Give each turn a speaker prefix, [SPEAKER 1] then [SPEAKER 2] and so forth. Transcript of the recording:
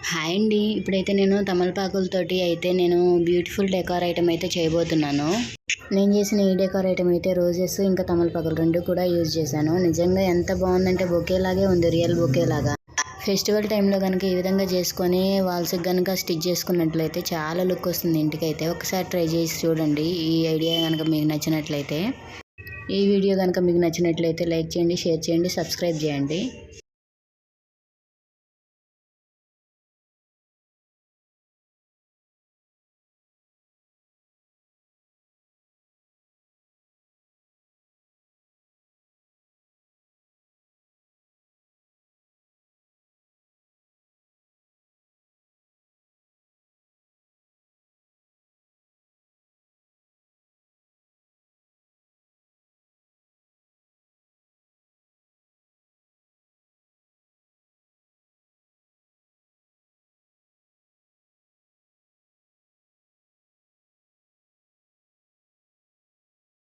[SPEAKER 1] Hi అండి. ఇప్పుడైతే నేను తమలపాకులతోటి అయితే నేను బ్యూటిఫుల్ డెకార్ ఐటమ్ అయితే చేయబోతున్నాను. నేను చేసిన ఈ డెకార్ ఐటమ్ అయితే రోజెస్ ఇంకా తమలపాకులు 2 కూడా యూజ్ చేశాను. నిజంగా ఎంత బాగుందంటే బొకే లాగే ఉంది, రియల్ బొకే లాగా. ఫెస్టివల్ టైంలో కనుక ఈ విధంగా చేసుకొని వాల్స్కి కనుక స్టిచ్ చేసుకున్నట్లయితే చాలా లుక్ వస్తుంది ఇంటికైతే. ఒకసారి ట్రై చేసి చూడండి. ఈ ఐడియా కనుక మీకు నచ్చినట్లయితే, ఈ వీడియో కనుక మీకు నచ్చినట్లయితే లైక్ చేయండి, షేర్ చేయండి, సబ్స్క్రైబ్ చేయండి.